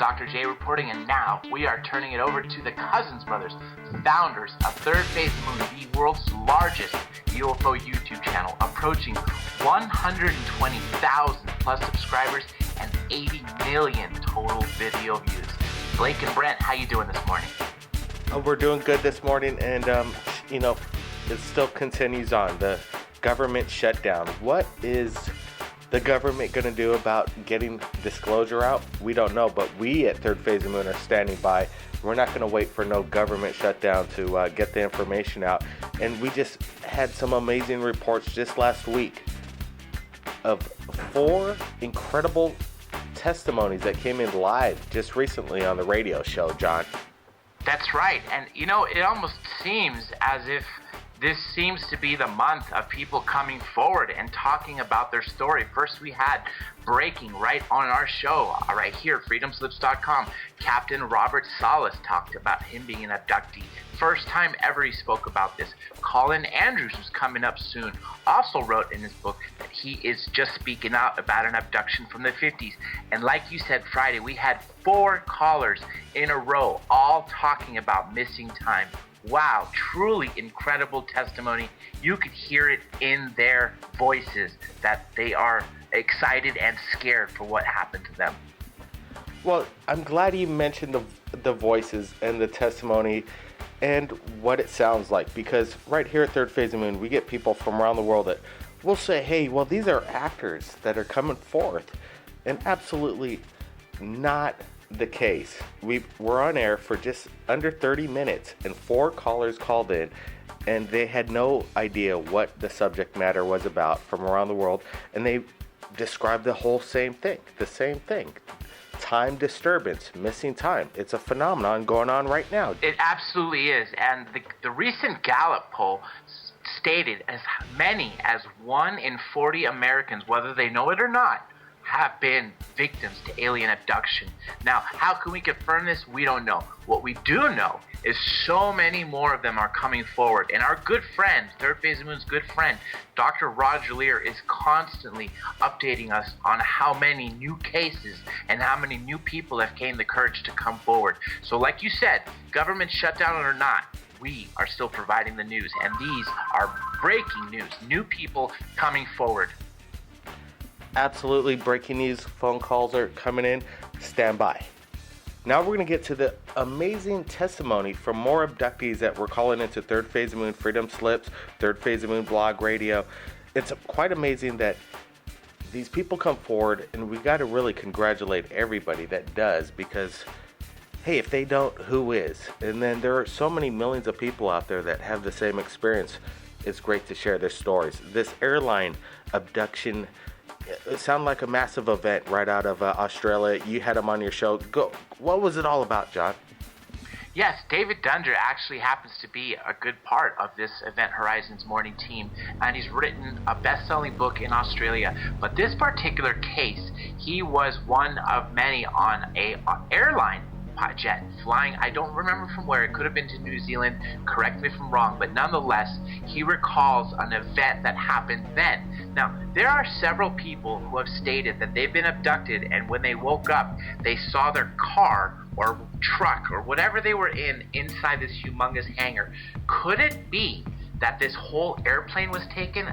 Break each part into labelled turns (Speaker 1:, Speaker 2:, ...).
Speaker 1: Dr. J reporting, and now we are turning it over to the Cousins brothers, founders of Third Phase Moon, the world's largest UFO YouTube channel, approaching 120,000 plus subscribers and 80 million total video views. Blake and Brent, how you doing this morning?
Speaker 2: We're doing good this morning, and it still continues on. The government shutdown. What is the government going to do about getting disclosure out? We don't know, but we at Third Phase of Moon are standing by. We're not going to wait for no government shutdown to get the information out. And we just had some amazing reports just last week of 4 incredible testimonies that came in live just recently on the radio show, John.
Speaker 1: That's right. And, it almost seems as if this seems to be the month of people coming forward and talking about their story. First, we had breaking right on our show, right here, freedomslips.com. Captain Robert Salas talked about him being an abductee. First time ever he spoke about this. Colin Andrews, who's coming up soon, also wrote in his book that he is just speaking out about an abduction from the 50s. And like you said, Friday, we had 4 callers in a row all talking about missing time. Wow, truly incredible testimony. You could hear it in their voices that they are excited and scared for what happened to them.
Speaker 2: Well, I'm glad you mentioned the voices and the testimony and what it sounds like, because right here at Third Phase of Moon, we get people from around the world that will say, hey, well, these are actors that are coming forth, and absolutely not the case. We were on air for just under 30 minutes and 4 callers called in, and they had no idea what the subject matter was about from around the world, and they described the same thing. Time disturbance, missing time. It's a phenomenon going on right now.
Speaker 1: It absolutely is. And the recent Gallup poll stated as many as 1 in 40 Americans, whether they know it or not, have been victims to alien abduction. Now, how can we confirm this? We don't know. What we do know is so many more of them are coming forward. And our good friend, Third Phase of Moon's good friend, Dr. Roger Lear, is constantly updating us on how many new cases and how many new people have gained the courage to come forward. So like you said, government shutdown or not, we are still providing the news. And these are breaking news. New people coming forward.
Speaker 2: Absolutely breaking news. Phone calls are coming in. Stand by. Now we're going to get to the amazing testimony from more abductees that we're calling into Third Phase of Moon Freedom Slips, Third Phase of Moon Blog Radio. It's quite amazing that these people come forward, and we got to really congratulate everybody that does, because hey, if they don't, who is? And then there are so many millions of people out there that have the same experience. It's great to share their stories. This airline abduction, it sounded like a massive event right out of Australia. You had him on your show. Go. What was it all about, John?
Speaker 1: Yes, David Dunder actually happens to be a good part of this Event Horizons morning team, and he's written a best-selling book in Australia. But this particular case, he was one of many on a airline jet flying, I don't remember from where. It could have been to New Zealand, correct me if I'm wrong, but nonetheless he recalls an event that happened then. Now, there are several people who have stated that they've been abducted, and when they woke up they saw their car or truck or whatever they were in inside this humongous hangar. Could it be that this whole airplane was taken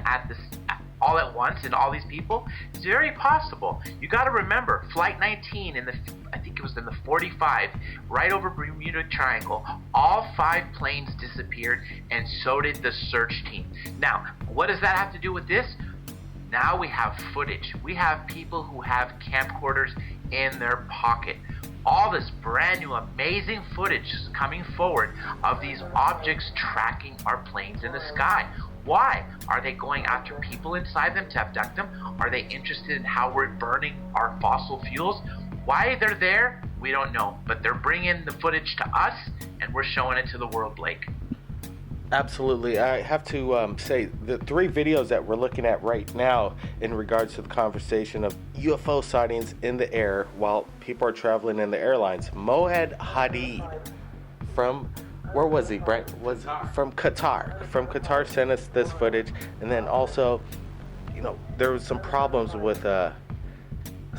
Speaker 1: all at once, and all these people? It's very possible. You got to remember, Flight 19 I think it was in the 45, right over Bermuda Triangle, all 5 planes disappeared, and so did the search team. Now, what does that have to do with this? Now we have footage. We have people who have camcorders in their pocket. All this brand new amazing footage is coming forward of these objects tracking our planes in the sky. Why? Are they going after people inside them to abduct them? Are they interested in how we're burning our fossil fuels? Why they're there, we don't know. But they're bringing the footage to us, and we're showing it to the world, Blake.
Speaker 2: Absolutely. I have to say, the 3 videos that we're looking at right now in regards to the conversation of UFO sightings in the air while people are traveling in the airlines. Moed Hadid from... where was he, Brent? Was from Qatar. From Qatar sent us this footage. And then also, there was some problems with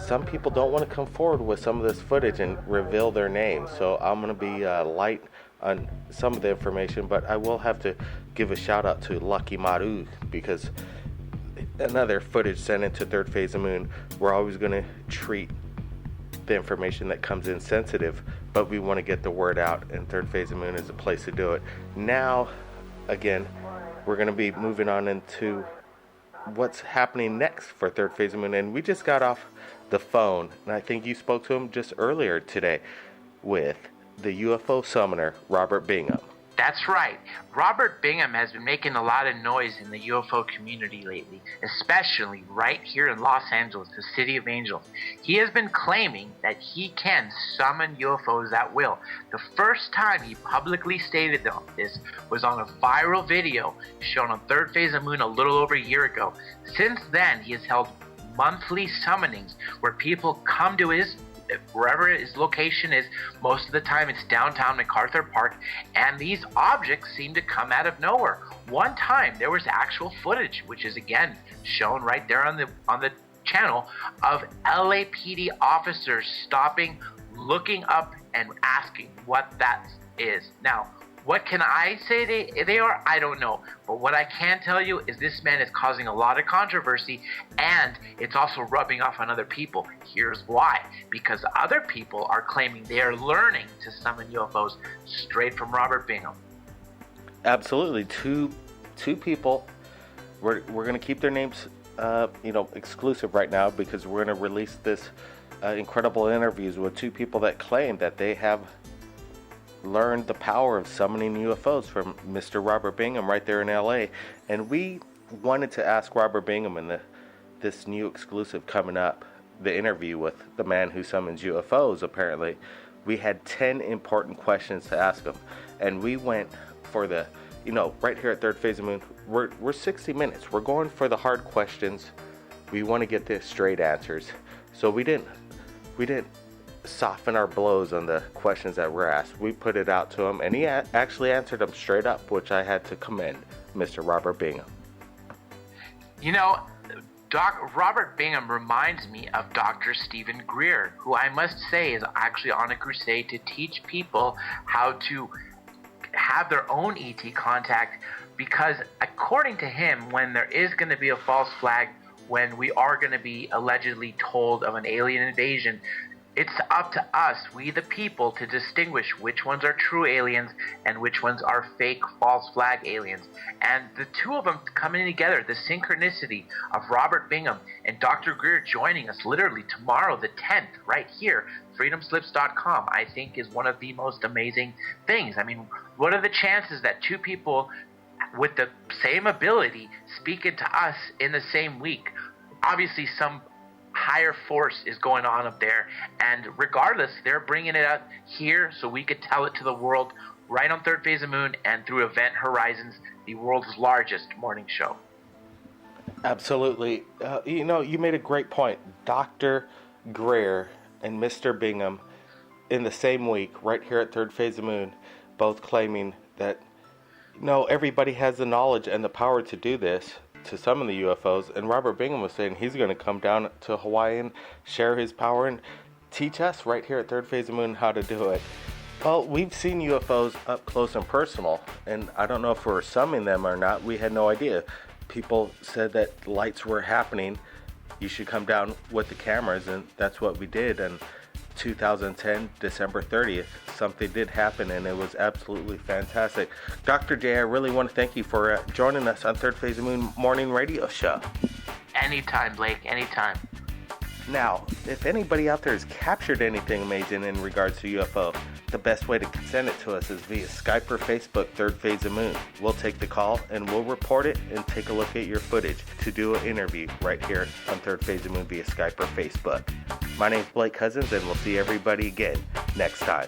Speaker 2: some people don't want to come forward with some of this footage and reveal their names. So I'm going to be light on some of the information, but I will have to give a shout out to Lucky Maru, because another footage sent into Third Phase of Moon, we're always going to treat the information that comes in sensitive, but we want to get the word out, and Third Phase of Moon is a place to do it. Now, again, we're going to be moving on into what's happening next for Third Phase of Moon, and we just got off the phone, and I think you spoke to him just earlier today, with the UFO summoner, Robert Bingham.
Speaker 1: That's right. Robert Bingham has been making a lot of noise in the UFO community lately, especially right here in Los Angeles, the City of Angels. He has been claiming that he can summon UFOs at will. The first time he publicly stated this was on a viral video shown on Third Phase of Moon a little over a year ago. Since then, he has held monthly summonings where people come to wherever his location is. Most of the time it's downtown MacArthur Park, and these objects seem to come out of nowhere. One time there was actual footage, which is again shown right there on the channel, of LAPD officers stopping, looking up, and asking what that is. Now, what can I say they are? I don't know. But what I can tell you is this man is causing a lot of controversy, and it's also rubbing off on other people. Here's why. Because other people are claiming they are learning to summon UFOs straight from Robert Bingham.
Speaker 2: Absolutely. Two people. We're going to keep their names exclusive right now, because we're going to release this incredible interviews with two people that claim that they have learned the power of summoning UFOs from Mr. Robert Bingham right there in LA. And we wanted to ask Robert Bingham in this new exclusive coming up, the interview with the man who summons UFOs, apparently. We had 10 important questions to ask him. And we went for the, right here at Third Phase of Moon, we're 60 minutes. We're going for the hard questions. We want to get the straight answers. So we didn't soften our blows on the questions that were asked. We put it out to him, and he actually answered them straight up, which I had to commend Mr. Robert Bingham.
Speaker 1: Robert Bingham reminds me of Dr. Stephen Greer, who I must say is actually on a crusade to teach people how to have their own ET contact, because according to him, when there is going to be a false flag, when we are going to be allegedly told of an alien invasion, it's up to us, we the people, to distinguish which ones are true aliens and which ones are fake false flag aliens. And the two of them coming together, the synchronicity of Robert Bingham and Dr. Greer joining us literally tomorrow, the 10th, right here, freedomslips.com, I think is one of the most amazing things. I mean, what are the chances that two people with the same ability speak into us in the same week? Obviously, some higher force is going on up there, and regardless, they're bringing it out here so we could tell it to the world right on Third Phase of Moon and through Event Horizons, the world's largest morning show.
Speaker 2: Absolutely. You made a great point. Dr. Greer and Mr. Bingham in the same week right here at Third Phase of Moon, both claiming that everybody has the knowledge and the power to do this, to summon the UFOs, and Robert Bingham was saying he's going to come down to Hawaii and share his power and teach us right here at Third Phase of Moon how to do it. Well, we've seen UFOs up close and personal, and I don't know if we're summoning them or not. We had no idea. People said that lights were happening. You should come down with the cameras, and that's what we did. And 2010, December 30th, something did happen, and it was absolutely fantastic. Dr. J, I really want to thank you for joining us on Third Phase of Moon morning radio show.
Speaker 1: Anytime, Blake, anytime.
Speaker 2: Now, if anybody out there has captured anything amazing in regards to UFO, the best way to send it to us is via Skype or Facebook, Third Phase of Moon. We'll take the call and we'll report it and take a look at your footage to do an interview right here on Third Phase of Moon via Skype or Facebook. My name's Blake Cousins, and we'll see everybody again next time.